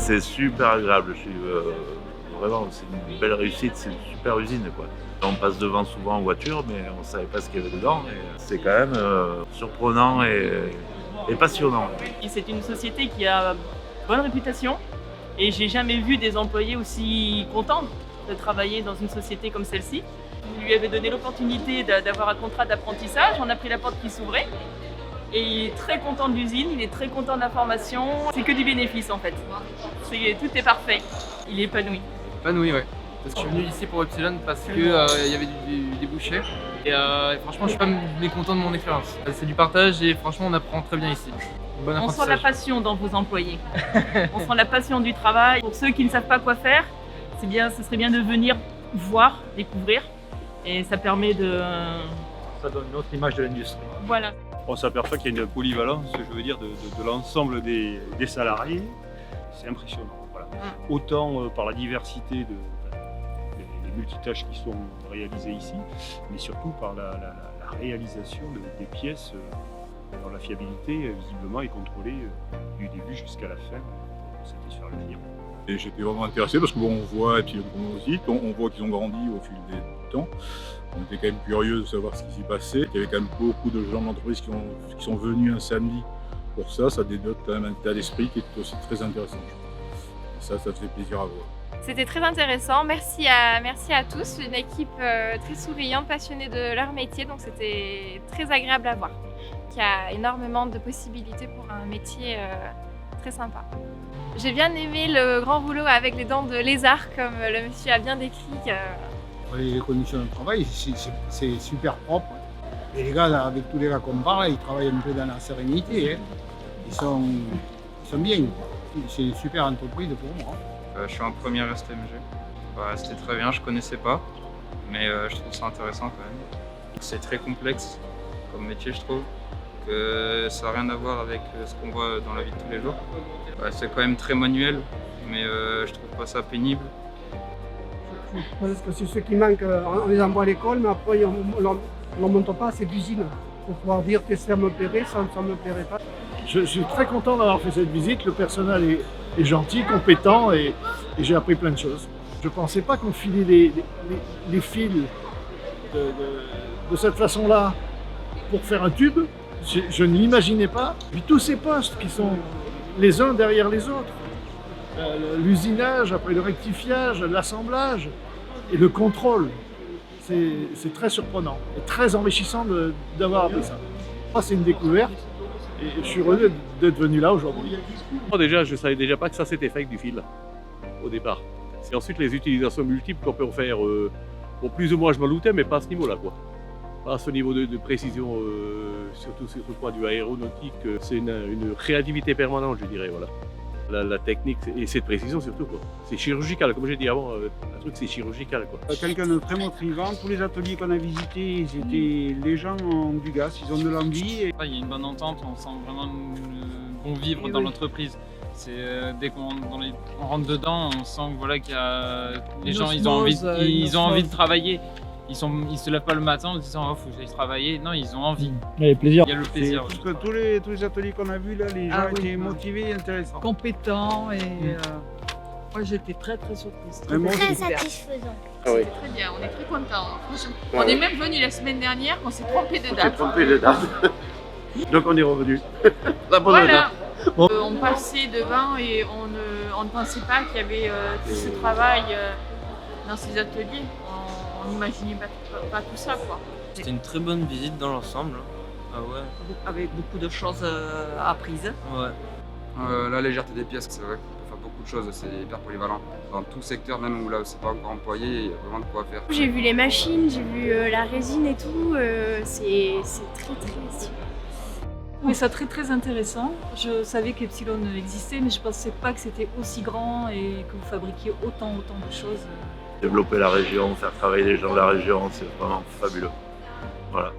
C'est super agréable. Je suis vraiment, c'est une belle réussite, c'est une super usine, quoi. On passe devant souvent en voiture, mais on ne savait pas ce qu'il y avait dedans. Et c'est quand même surprenant et passionnant. Et c'est une société qui a bonne réputation et j'ai jamais vu des employés aussi contents de travailler dans une société comme celle-ci. On lui avait donné l'opportunité d'avoir un contrat d'apprentissage, on a pris la porte qui s'ouvrait et il est très content de l'usine, il est très content de la formation. C'est que du bénéfice en fait. Tout est parfait, il est épanoui. Épanoui, ouais. Je suis venu ici pour Epsilon parce que il y avait du débouché et franchement je suis pas mécontent de mon expérience. C'est du partage et franchement on apprend très bien ici. Bon On sent la passion dans vos employés. On sent la passion du travail. Pour ceux qui ne savent pas quoi faire, ce serait bien de venir voir, découvrir et ça permet de... Ça donne une autre image de l'industrie. Voilà. On s'aperçoit qu'il y a une polyvalence, je veux dire, de l'ensemble des salariés. C'est impressionnant. Voilà. Autant par la diversité des multitâches qui sont réalisées ici, mais surtout par la réalisation des pièces dont la fiabilité visiblement est contrôlée du début jusqu'à la fin pour satisfaire le client. Et j'étais vraiment intéressé parce que bon, on voit, et puis on voit qu'ils ont grandi au fil du temps. On était quand même curieux de savoir ce qui s'y passait. Il y avait quand même beaucoup de gens de l'entreprise qui sont venus un samedi pour ça. Ça dénote quand même un état d'esprit qui est aussi très intéressant. Et ça fait plaisir à voir. C'était très intéressant. Merci à tous. Une équipe très souriante, passionnée de leur métier. Donc c'était très agréable à voir. Il y a énormément de possibilités pour un métier très sympa. J'ai bien aimé le grand rouleau avec les dents de lézard, comme le monsieur a bien décrit. Les conditions de travail, c'est super propre. Et les gars, avec tous les gars qu'on parle, ils travaillent un peu dans la sérénité. Hein. Ils sont bien. C'est une super entreprise pour moi. Je suis en première STMG. C'était très bien, je connaissais pas, mais je trouve ça intéressant quand même. C'est très complexe comme métier, je trouve. Que ça n'a rien à voir avec ce qu'on voit dans la vie de tous les jours. C'est quand même très manuel, mais je trouve pas ça pénible. Parce que c'est ce qui manque, on les envoie à l'école, mais après on ne monte pas à cette usine pour pouvoir dire que ça me plairait, ça ne me plairait pas. Je suis très content d'avoir fait cette visite. Le personnel est gentil, compétent et j'ai appris plein de choses. Je ne pensais pas qu'on filait les fils de cette façon-là pour faire un tube. Je ne l'imaginais pas. Puis tous ces postes qui sont les uns derrière les autres, l'usinage, après le rectifiage, l'assemblage et le contrôle, c'est très surprenant et très enrichissant d'avoir appris ça. Moi, c'est une découverte et je suis heureux d'être venu là aujourd'hui. Moi déjà, je ne savais déjà pas que ça s'était fait avec du fil au départ. C'est ensuite les utilisations multiples qu'on peut en faire. Bon, plus ou moins je m'en doutais, mais pas à ce niveau-là, quoi. Pas à ce niveau de précision, surtout sur le point du aéronautique. C'est une créativité permanente, je dirais, voilà. La technique et cette précision surtout, quoi. C'est chirurgical, comme j'ai dit avant, un truc c'est chirurgical, quoi. Quelqu'un de très motivant. Tous les ateliers qu'on a visités, les gens ont du gaz, ils ont de l'envie. Il y a une bonne entente, on sent vraiment bon vivre dans l'entreprise. Dès qu'on rentre dedans, on sent que, voilà, qu'il y a les gens, ils ont envie de travailler. Ils se lèvent pas le matin en se disant oh, faut que j'aille travailler. Non, ils ont envie. Il y a le plaisir. Il y a le plaisir. Tous les ateliers qu'on a vus là, les gens étaient motivés et intéressants. Compétents et moi j'étais très surprise. Très satisfaisant. Ah oui. Très bien, on est très contents. Franchement. On est même venu la semaine dernière, on s'est trompé de date. On s'est trompé de date. Donc on est revenu. La bonne Voilà. date. Bon. On passait devant et on ne pensait pas qu'il y avait tout ce travail dans ces ateliers. On n'imaginait pas tout ça, quoi. C'était une très bonne visite dans l'ensemble. Ah ouais. Avec beaucoup de choses apprises. Ouais. La légèreté des pièces, c'est vrai qu'on peut faire beaucoup de choses, c'est hyper polyvalent. Dans tout secteur, même où là c'est pas encore employé, il y a vraiment de quoi faire. J'ai vu les machines, j'ai vu la résine et tout. C'est très super. Oui, c'est très intéressant. Je savais qu'Epsilon existait, mais je ne pensais pas que c'était aussi grand et que vous fabriquiez autant de choses. Développer la région, faire travailler les gens de la région, c'est vraiment fabuleux. Voilà.